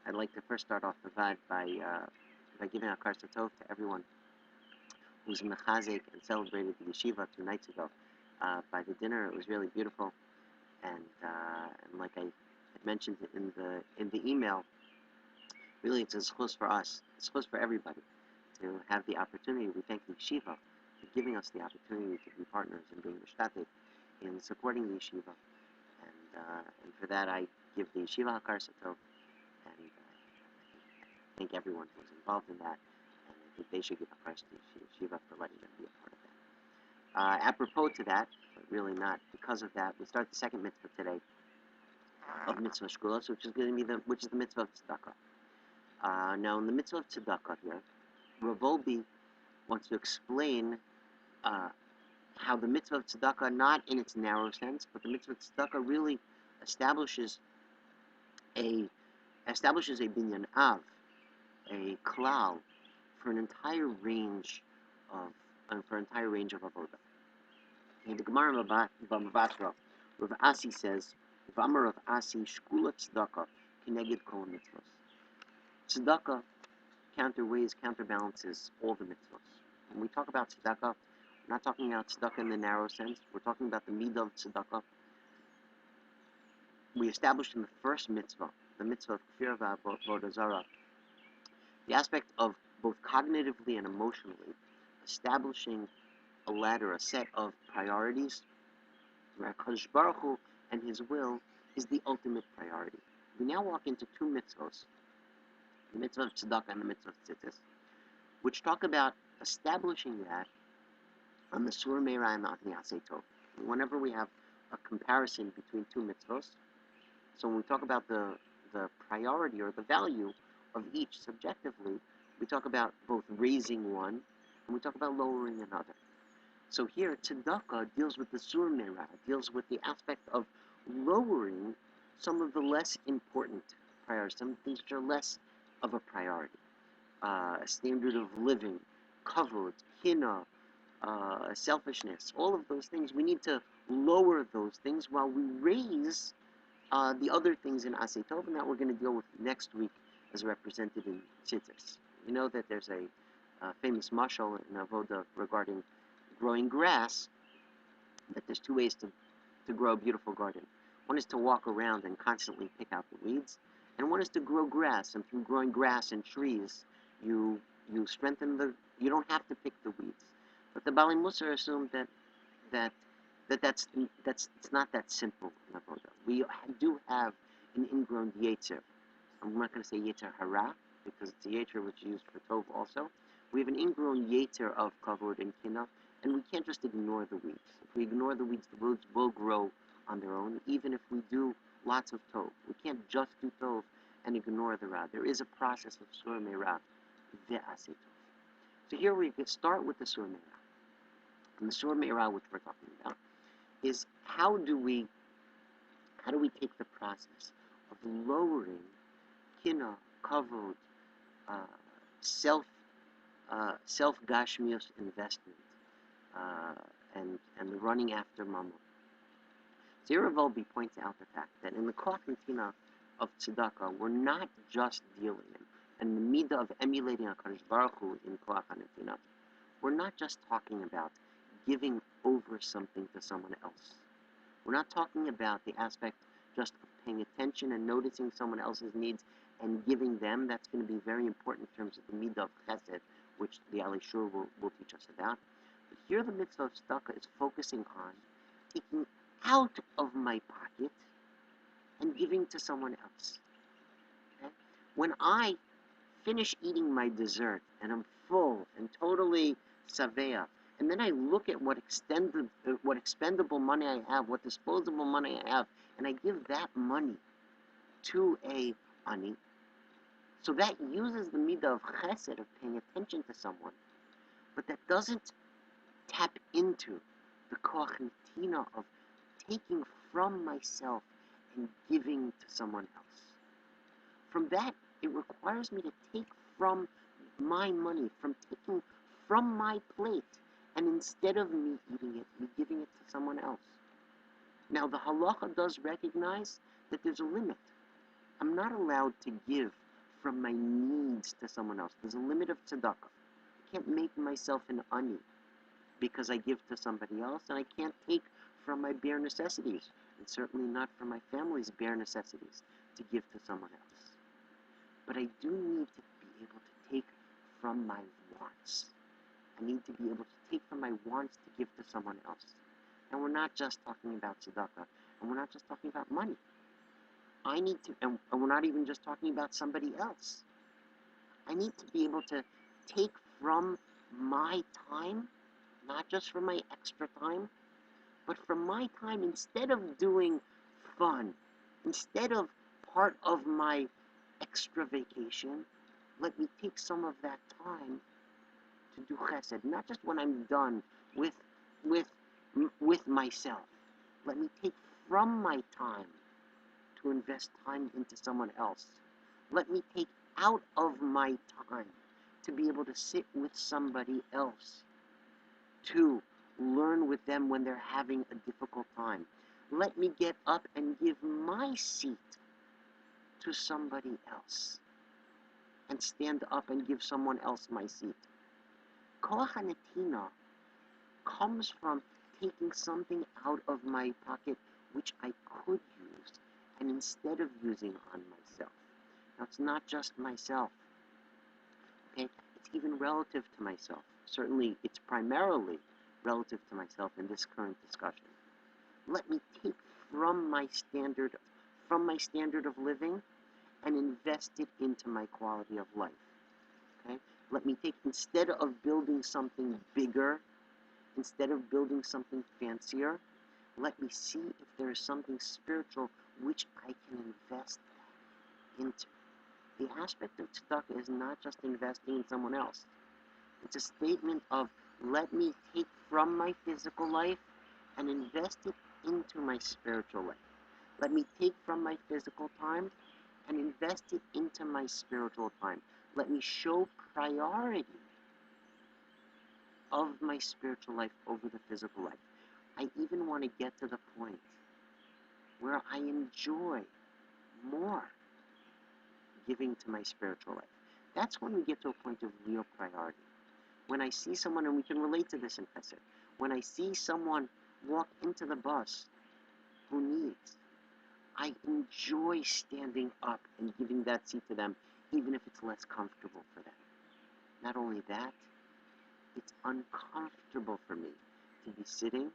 I'd like to first start off the Vad by giving a Karsa Tov to everyone who's mechazik and celebrated the yeshiva 2 nights ago. By the dinner, it was really beautiful, and like I had mentioned in the email, really it's a zchus for us, it's a zchus for everybody to have the opportunity. We thank the yeshiva for giving us the opportunity to be partners and being mishtatet in supporting the yeshiva, and for that I give the yeshiva Karsa Tov, and thank everyone who was involved in that, and I think they should give a praise to Yeshiva for letting them be a part of that. Apropos to that, but really not because of that, we start the second mitzvah today of Mitzvot Shekulot, which is going to be the mitzvah of Tzedaka. Now, in the mitzvah of Tzedaka here, Rav Wolbe wants to explain how the mitzvah of Tzedaka, not in its narrow sense, but the mitzvah of Tzedaka really establishes a binyan av, a klal, for an entire range of avoda. In the Gemara Bamavatra, Rav Asi says, "V'amar Rav Asi shkula tzedakah kineged kol mitzvos." Tzedakah counterbalances all the mitzvos. When we talk about tzedakah, we're not talking about tzedakah in the narrow sense. We're talking about the midah of tzedakah. We established in the first mitzvah, the mitzvah of kfir v'avodah zarah, the aspect of both cognitively and emotionally establishing a ladder, a set of priorities, where HaKadosh Baruch Hu and His will is the ultimate priority. We now walk into two mitzvahs, the mitzvah of tzedakah and the mitzvah of tzitzis, which talk about establishing that on the sur meira and the aseh tov. Whenever we have a comparison between two mitzvahs, so when we talk about the priority or the value of each subjectively, we talk about both raising one and we talk about lowering another. So here, tzedakah deals with the sur meira, deals with the aspect of lowering some of the less important priorities, some things which are less of a priority. A standard of living, kavod, hina, selfishness, all of those things, we need to lower those things while we raise the other things in aseh tov, and that we're going to deal with next week as represented in tzitzis. You know that there's a famous mashal in avoda regarding growing grass, that there's two ways to grow a beautiful garden. One is to walk around and constantly pick out the weeds, and one is to grow grass, and through growing grass and trees, you strengthen you don't have to pick the weeds. But the Bali Musar assumed that's it's not that simple in avoda. We do have an ingrown yetzer. I'm not going to say yetzer hara, because it's a yetzer which is used for tov also. We have an ingrown yetzer of kavod and kina, and we can't just ignore the weeds. If we ignore the weeds will grow on their own, even if we do lots of tov. We can't just do tov and ignore the ra. There is a process of sur meira ve'aseh tov. So here we start with the sur meira. And the sur meira, which we're talking about, is how do we take the process of lowering kina, kavod, self gashmius investment, and the running after mammon. So Rav Wolbe points out the fact that in the koach and tina of tzedakah, we're not just dealing, and the midah of emulating HaKadosh Baruch Hu in koach and tina, we're not just talking about giving over something to someone else. We're not talking about the aspect just of paying attention and noticing someone else's needs and giving them. That's going to be very important in terms of the midah of chesed, which the Ali Shur will teach us about. But here the mitzvah of tzedakah is focusing on taking out of my pocket and giving to someone else. Okay? When I finish eating my dessert and I'm full and totally savea, and then I look at what expendable money I have, what disposable money I have, and I give that money to a ani. So that uses the midah of chesed, of paying attention to someone, but that doesn't tap into the koach and tina of taking from myself and giving to someone else. From that, it requires me to take from my money, from taking from my plate, and instead of me eating it, me giving it to someone else. Now, the halacha does recognize that there's a limit. I'm not allowed to give from my needs to someone else. There's a limit of tzedakah. I can't make myself an ani because I give to somebody else, and I can't take from my bare necessities, and certainly not from my family's bare necessities to give to someone else. But I do need to be able to take from my wants. I need to be able to take from my wants to give to someone else. And we're not just talking about tzedakah, and we're not just talking about money. I need to, and we're not even just talking about somebody else. I need to be able to take from my time, not just from my extra time, but from my time, instead of doing fun, instead of part of my extra vacation, let me take some of that time to do chesed, not just when I'm done with myself. Let me take from my time to invest time into someone else. Let me take out of my time to be able to sit with somebody else, to learn with them when they're having a difficult time. Let me get up and give my seat to somebody else, and stand up and give someone else my seat. Koach hanetina comes from taking something out of my pocket which I could use, and instead of using on myself. Now, it's not just myself, okay? It's even relative to myself. Certainly, it's primarily relative to myself in this current discussion. Let me take from my standard of living and invest it into my quality of life, okay? Let me take, instead of building something bigger, instead of building something fancier, let me see if there is something spiritual which I can invest into. The aspect of tzedakah is not just investing in someone else. It's a statement of, let me take from my physical life and invest it into my spiritual life. Let me take from my physical time and invest it into my spiritual time. Let me show priority of my spiritual life over the physical life. I even want to get to the point where I enjoy more giving to my spiritual life. That's when we get to a point of real priority. When I see someone, and we can relate to this in Chesed, when I see someone walk into the bus who needs, I enjoy standing up and giving that seat to them, even if it's less comfortable for them. Not only that, it's uncomfortable for me to be sitting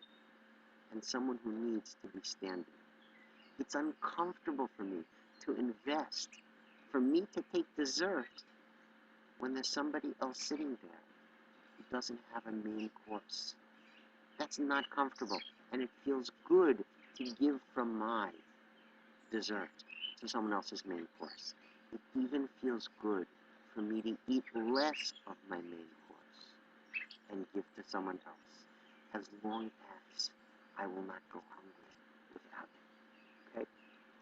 and someone who needs to be standing. It's uncomfortable for me to invest, for me to take dessert when there's somebody else sitting there who doesn't have a main course. That's not comfortable, and it feels good to give from my dessert to someone else's main course. It even feels good for me to eat less of my main course and give to someone else, as long as I will not go hungry without it. Okay?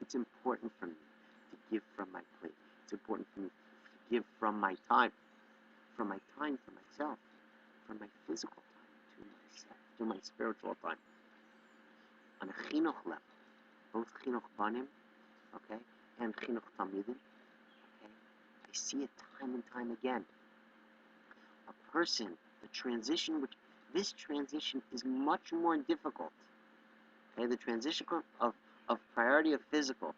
It's important for me to give from my plate. It's important for me to give from my time for myself, from my physical time to myself, to my spiritual time. On a chinuch level, both chinuch banim, okay, and chinuch tamidim, okay, I see it time and time again. A person, this transition is much more difficult. Okay, the transition of priority of physical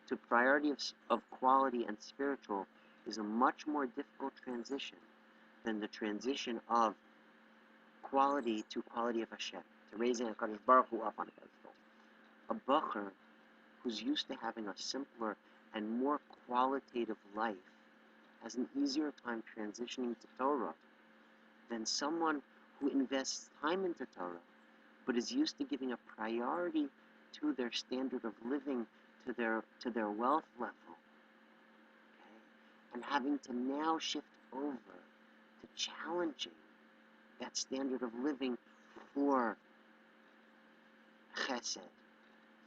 to priority of quality and spiritual is a much more difficult transition than the transition of quality to quality of Hashem, to raising HaKadosh Baruch Hu up on a pedestal. A bacher who's used to having a simpler and more qualitative life has an easier time transitioning to Torah than someone who invests time into Torah, but is used to giving a priority to their standard of living, to their wealth level, okay? And having to now shift over to challenging that standard of living for chesed,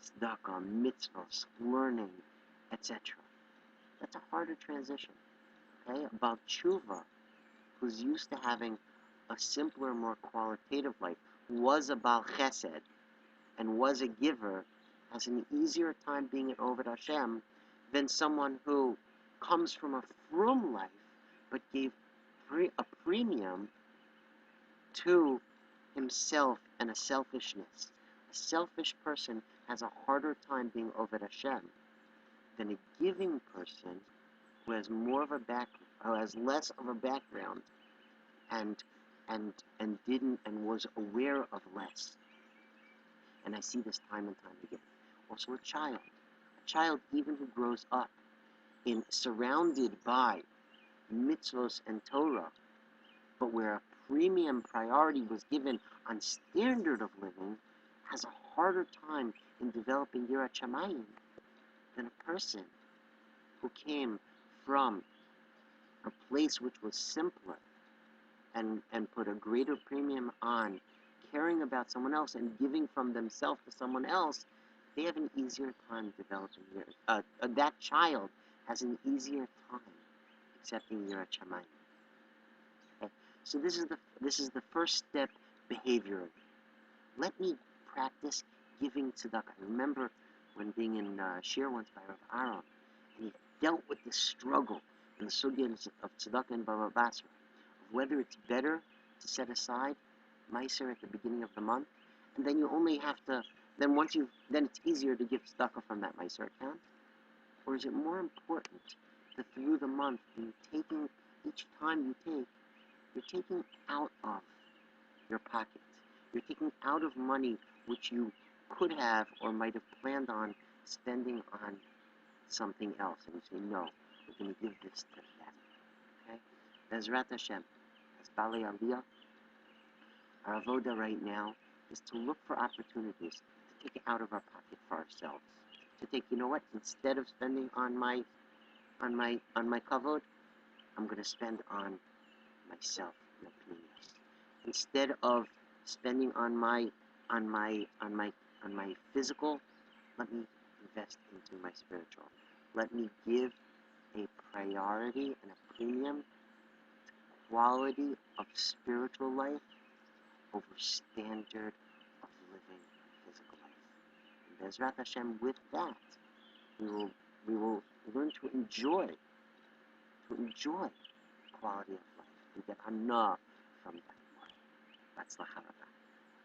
tzedakah, mitzvahs, learning, etc. That's a harder transition, okay? About tshuva, who's used to having a simpler, more qualitative life, was about chesed, and was a giver, has an easier time being an Oved Hashem than someone who comes from a frum life, but gave a premium to himself and a selfishness. A selfish person has a harder time being Oved Hashem than a giving person who has who has less of a background and didn't and was aware of less. And I see this time and time again. Also a child even who grows up in surrounded by mitzvos and Torah, but where a premium priority was given on standard of living, has a harder time in developing Yirat Shamayim than a person who came from a place which was simpler and put a greater premium on caring about someone else and giving from themselves to someone else. They have an easier time developing that child has an easier time accepting Yirat Shamayim. Okay? So this is the first step behaviorally. Let me practice giving tzedakah. I remember when being in Shir once by Rav Aaron, and he dealt with the struggle in the sugyas of tzedakah and Bava Basra, of whether it's better to set aside meiser at the beginning of the month, and then you only have to, then it's easier to give tzedakah from that meiser account, or is it more important that through the month, each time you take, you're taking out of your pocket. You're taking out of money which you could have or might have planned on spending on something else. And you say, no, we're going to give this to that. Okay? Bezrat Hashem, as Bali Aliyah, our avoda right now is to look for opportunities to take it out of our pocket for ourselves. To take, you know what, instead of spending on my kavod, I'm going to spend on myself, my opinions. Instead of spending on my physical, let me invest into my spiritual. Let me give a priority and a premium to quality of spiritual life over standard of living physical life. And Bezrat Hashem, with that, we will learn to enjoy quality of life. We get enough from that. That's the